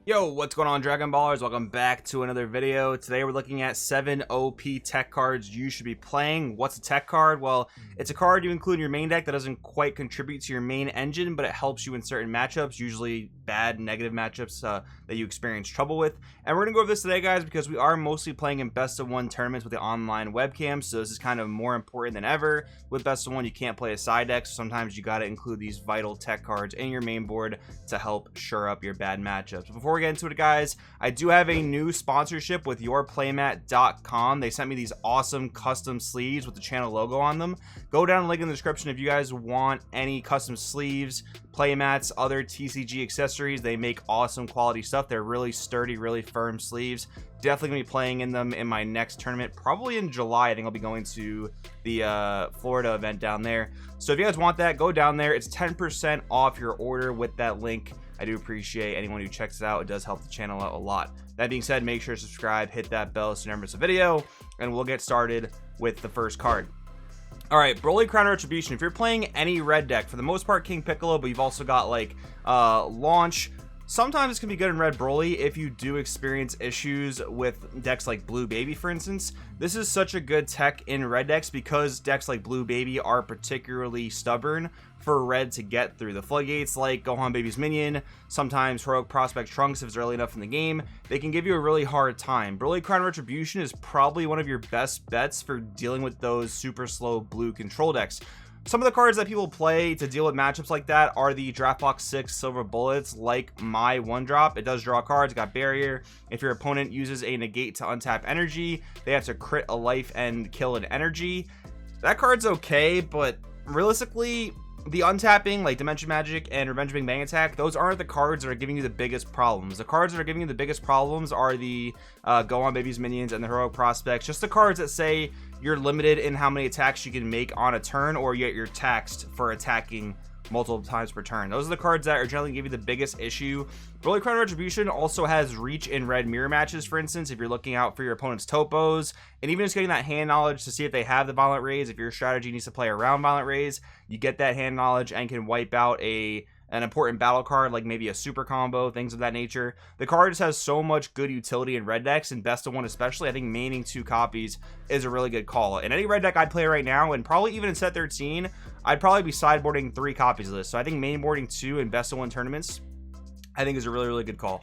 Yo, what's going on, Dragon Ballers? Welcome back to another video. Today we're looking at 7 OP tech cards you should be playing. What's a tech card? Well, it's a card you include in your main deck that doesn't quite contribute to your main engine, but it helps you in certain matchups, usually bad, negative matchups that you experience trouble with. And we're going to go over this today, guys, because we are mostly playing in best of one tournaments with the online webcam, so this is kind of more important than ever. With best of one, you can't play a side deck, so sometimes you got to include these vital tech cards in your main board to help shore up your bad matchups. Before we get into it, guys, I do have a new sponsorship with YourPlaymat.com. They sent me these awesome custom sleeves with the channel logo on them. Go down the link in the description if you guys want any custom sleeves, playmats, other TCG accessories. They make awesome quality stuff. They're really sturdy, really firm sleeves. Definitely gonna be playing in them in my next tournament, probably in July. I think I'll be going to the Florida event down there. So if you guys want that, go down there. It's 10% off your order with that link. I do appreciate anyone who checks it out. It does help the channel out a lot. That being said, make sure to subscribe, hit that bell so you never miss a video, and we'll get started with the first card. All right, Broly Crown Retribution. If you're playing any red deck, for the most part King Piccolo, but you've also got like Launch. Sometimes this can be good in Red Broly if you do experience issues with decks like Blue Baby, for instance. This is such a good tech in red decks because decks like Blue Baby are particularly stubborn for red to get through. The floodgates like Gohan Baby's Minion, sometimes Heroic Prospect Trunks if it's early enough in the game, they can give you a really hard time. Broly Crown Retribution is probably one of your best bets for dealing with those super slow blue control decks. Some of the cards that people play to deal with matchups like that are the Draft Box 6 Silver Bullets, like my 1-drop. It does draw cards, got barrier. If your opponent uses a negate to untap energy, they have to crit a life and kill an energy. That card's okay, but realistically, the untapping, like Dimension Magic and Revenge Big Bang Attack, those aren't the cards that are giving you the biggest problems. The cards that are giving you the biggest problems are the Gohan Baby's Minions and the Heroic Prospects. Just the cards that say you're limited in how many attacks you can make on a turn, or yet you're taxed for attacking multiple times per turn. Those are the cards that are generally give you the biggest issue. Broly Crown Retribution also has reach in red mirror matches, for instance, if you're looking out for your opponent's topos, and even just getting that hand knowledge to see if they have the Violent Rays. If your strategy needs to play around Violent Rays, you get that hand knowledge and can wipe out an important battle card, like maybe a super combo, things of that nature. The card just has so much good utility in red decks, and best of one especially. I think maining 2 copies is a really good call. In any red deck I'd play right now, and probably even in set 13, I'd probably be sideboarding 3 copies of this. So I think mainboarding 2 in best of one tournaments, I think is a really, really good call.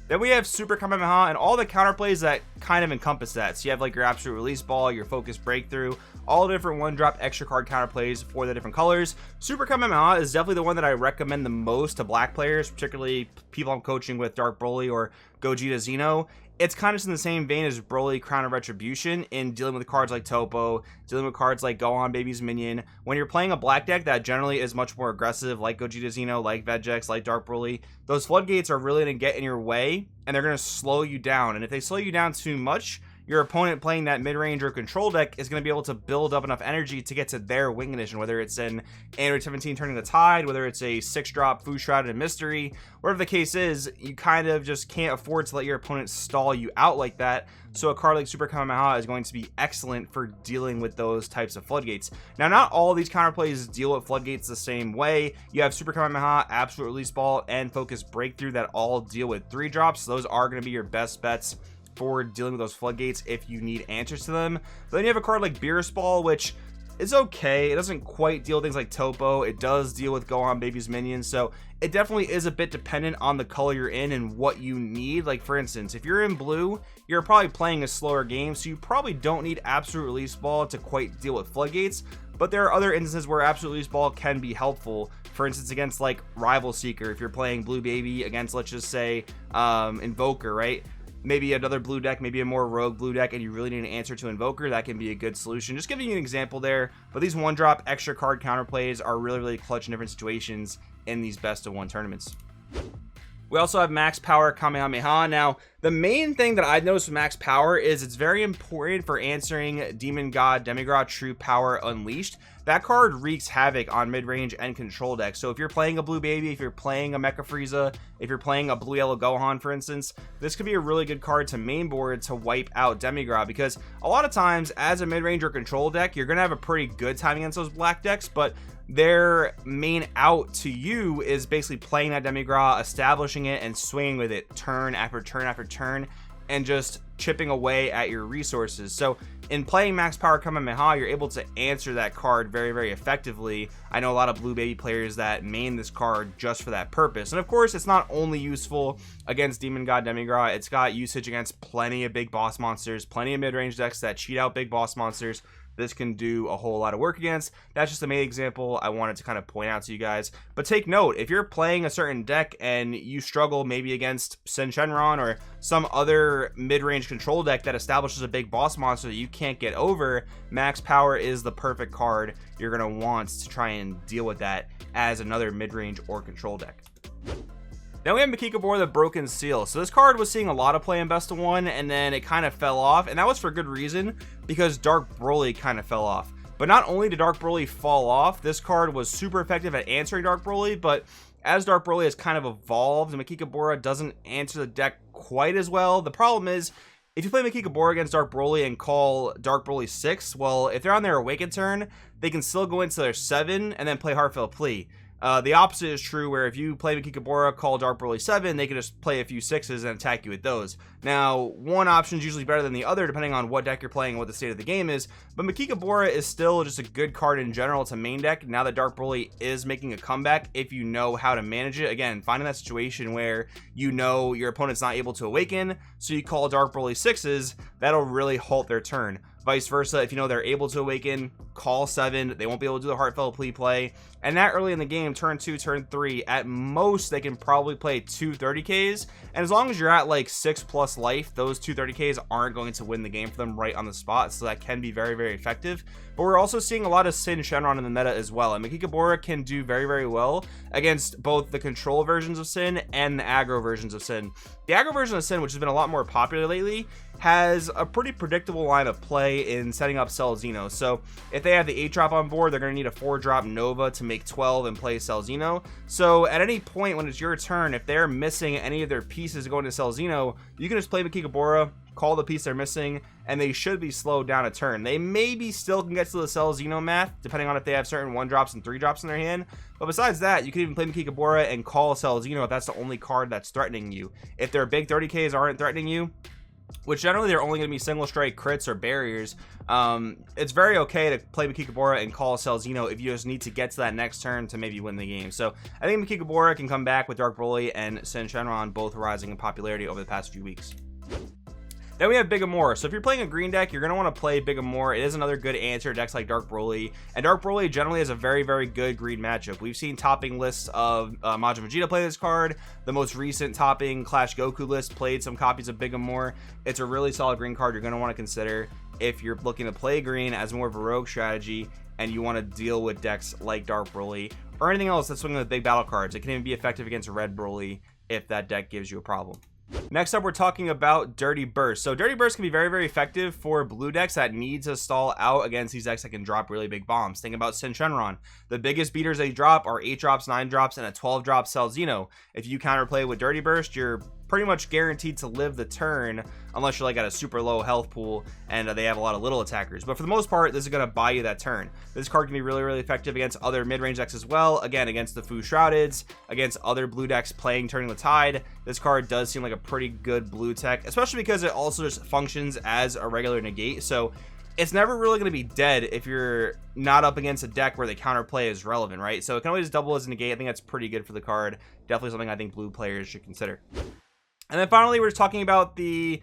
Then we have SuperKamaha and all the counterplays that kind of encompass that. So you have like your Absolute Release Ball, your Focus Breakthrough, all the different 1-drop extra card counterplays for the different colors. SuperKamaha is definitely the one that I recommend the most to black players, particularly people I'm coaching with Dark Broly or Gogeta Xeno. It's kind of in the same vein as Broly Crown of Retribution in dealing with cards like Topo, dealing with cards like Gohan Baby's Minion. When you're playing a black deck that generally is much more aggressive, like Gogeta Xeno, like Vegex, like Dark Broly, those floodgates are really going to get in your way, and they're going to slow you down. And if they slow you down too much, your opponent playing that mid-range or control deck is going to be able to build up enough energy to get to their wing condition, whether it's an Android 17 Turning the Tide, whether it's a 6-drop Fu Shrouded and Mystery, whatever the case is, you kind of just can't afford to let your opponent stall you out like that. So a card like SuperKamaha is going to be excellent for dealing with those types of floodgates. Now, not all these counterplays deal with floodgates the same way. You have SuperKamaha, Absolute Release Ball, and Focus Breakthrough that all deal with 3-drops. So those are going to be your best bets for dealing with those floodgates if you need answers to them. But then you have a card like Beerus Ball, which is okay. It doesn't quite deal with things like Topo. It does deal with Gohan Baby's Minions, so it definitely is a bit dependent on the color you're in and what you need. Like, for instance, if you're in blue, you're probably playing a slower game, so you probably don't need Absolute Release Ball to quite deal with floodgates. But there are other instances where Absolute Release Ball can be helpful. For instance, against like Rival Seeker, if you're playing Blue Baby against, let's just say, Invoker, right? Maybe another blue deck, maybe a more rogue blue deck, and you really need an answer to Invoker, that can be a good solution. Just giving you an example there, but these 1-drop extra card counterplays are really, really clutch in different situations in these best of one tournaments. We also have MaxPower Kamehameha. Now, The main thing that I've noticed with MaxPower is it's very important for answering Demon God Demigod True Power Unleashed. That card wreaks havoc on mid-range and control decks. So if you're playing a Blue Baby, if you're playing a Mecha Frieza, if you're playing a Blue Yellow Gohan, for instance, this could be a really good card to mainboard to wipe out Demigod, because a lot of times as a mid-range or control deck, you're going to have a pretty good time against those black decks, but their main out to you is basically playing that Demigod, establishing it, and swinging with it turn after turn after turn, and just chipping away at your resources. So in playing MaxPower, you're able to answer that card very, very effectively. I know a lot of Blue Baby players that main this card just for that purpose. And of course, it's not only useful against Demon God Demigod, it's got usage against plenty of big boss monsters, plenty of mid-range decks that cheat out big boss monsters. This can do a whole lot of work against. That's just the main example I wanted to kind of point out to you guys. But take note, if you're playing a certain deck and you struggle maybe against Sin Shenron or some other mid-range control deck that establishes a big boss monster that you can't get over, MaxPower is the perfect card you're going to want to try and deal with that as another mid-range or control deck. Then we have Makikibora, the Broken Seal. So this card was seeing a lot of play in Best of 1, and then it kind of fell off, and that was for good reason, because Dark Broly kind of fell off. But not only did Dark Broly fall off, this card was super effective at answering Dark Broly, but as Dark Broly has kind of evolved, Makikibora doesn't answer the deck quite as well. The problem is, if you play Makikibora against Dark Broly and call Dark Broly 6, well, if they're on their Awaken turn, they can still go into their 7 and then play Heartfelt Plea. The opposite is true, where if you play Makikibora, call Dark Broly 7, they can just play a few 6s and attack you with those. Now, one option is usually better than the other, depending on what deck you're playing and what the state of the game is, but Makikibora is still just a good card in general to main deck, now that Dark Broly is making a comeback, if you know how to manage it. Again, finding that situation where you know your opponent's not able to awaken, so you call Dark Broly 6s, that'll really halt their turn. Vice versa, if you know they're able to awaken, call 7, they won't be able to do the Heartfelt Plea play, and that early in the game, turn 2, turn 3, at most they can probably play 2 30Ks, and as long as you're at like 6+ life, those 2 30Ks aren't going to win the game for them right on the spot, so that can be very, very effective. But we're also seeing a lot of Sin Shenron in the meta as well, and Makikibora can do very, very well against both the control versions of Sin and the aggro versions of Sin. The aggro version of Sin, which has been a lot more popular lately, has a pretty predictable line of play in setting up Cell Xeno. So if they have the 8-drop on board, they're going to need a 4-drop Nova to make 12 and play Cell Xeno. So at any point when it's your turn, if they're missing any of their pieces going to Cell Xeno, you can just play Makikibora, call the piece they're missing, and they should be slowed down a turn. They maybe still can get to the Cell Xeno math, depending on if they have certain 1-drops and 3-drops in their hand. But besides that, you can even play Makikibora and call Cell Xeno if that's the only card that's threatening you. If their big 30Ks aren't threatening you, which generally they're only going to be single strike crits or barriers, it's very okay to play Makikibora and call Cell Xeno if you just need to get to that next turn to maybe win the game. So I think Makikibora can come back with Dark Broly and Sin Shenron both rising in popularity over the past few weeks. Then we have Bigamour. So if you're playing a green deck, you're going to want to play Bigamour. It is another good answer to decks like Dark Broly. And Dark Broly generally is a very, very good green matchup. We've seen topping lists of Majin Vegeta play this card. The most recent topping Clash Goku list played some copies of Bigamour. It's a really solid green card you're going to want to consider if you're looking to play green as more of a rogue strategy and you want to deal with decks like Dark Broly or anything else that's swinging with big battle cards. It can even be effective against Red Broly if that deck gives you a problem. Next up, we're talking about Dirty Burst. So Dirty Burst can be very, very effective for blue decks that need to stall out against these decks that can drop really big bombs. Think about Sin Shenron. The biggest beaters they drop are 8-drops, 9-drops, and a 12-drop Cell Xeno. If you counterplay with Dirty Burst, you're pretty much guaranteed to live the turn unless you're like at a super low health pool and they have a lot of little attackers. But for the most part, this is going to buy you that turn. This card can be really, really effective against other mid-range decks as well. Again, against the Fu Shroudeds, against other blue decks playing Turning the Tide. This card does seem like a pretty good blue tech, especially because it also just functions as a regular negate. So it's never really going to be dead if you're not up against a deck where the counterplay is relevant, right? So it can always double as a negate. I think that's pretty good for the card. Definitely something I think blue players should consider. And then finally, we're talking about the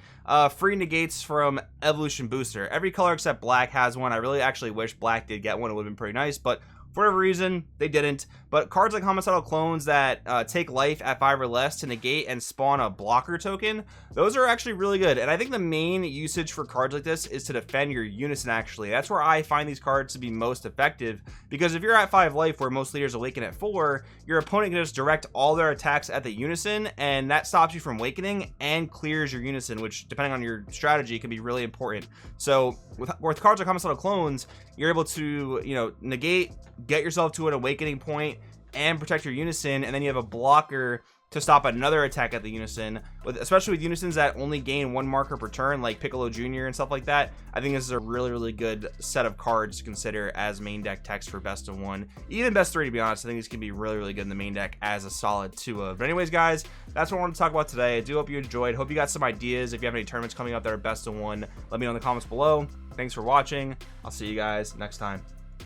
free negates from Evolution Booster. Every color except black has one. I really actually wish black did get one. It would have been pretty nice. But For whatever reason, they didn't. But cards like Homicidal Clones that take life at 5 or less to negate and spawn a blocker token, those are actually really good. And I think the main usage for cards like this is to defend your Unison, actually. That's where I find these cards to be most effective, because if you're at 5 life, where most leaders awaken at 4, your opponent can just direct all their attacks at the Unison, and that stops you from awakening and clears your Unison, which, depending on your strategy, can be really important. So with cards like Homicidal Clones, you're able to, you know, negate, get yourself to an awakening point, and protect your Unison, and then you have a blocker to stop another attack at the Unison, especially with Unisons that only gain 1 marker per turn, like Piccolo Jr. and stuff like that. I think this is a really good set of cards to consider as main deck techs for best of 1, even best 3, to be honest. I think these can be really good in the main deck as a solid 2 of. But anyways, guys, that's what I wanted to talk about today. I do hope you enjoyed. Hope you got some ideas. If you have any tournaments coming up that are best of 1, let me know in the comments below. Thanks for watching. I'll see you guys next time.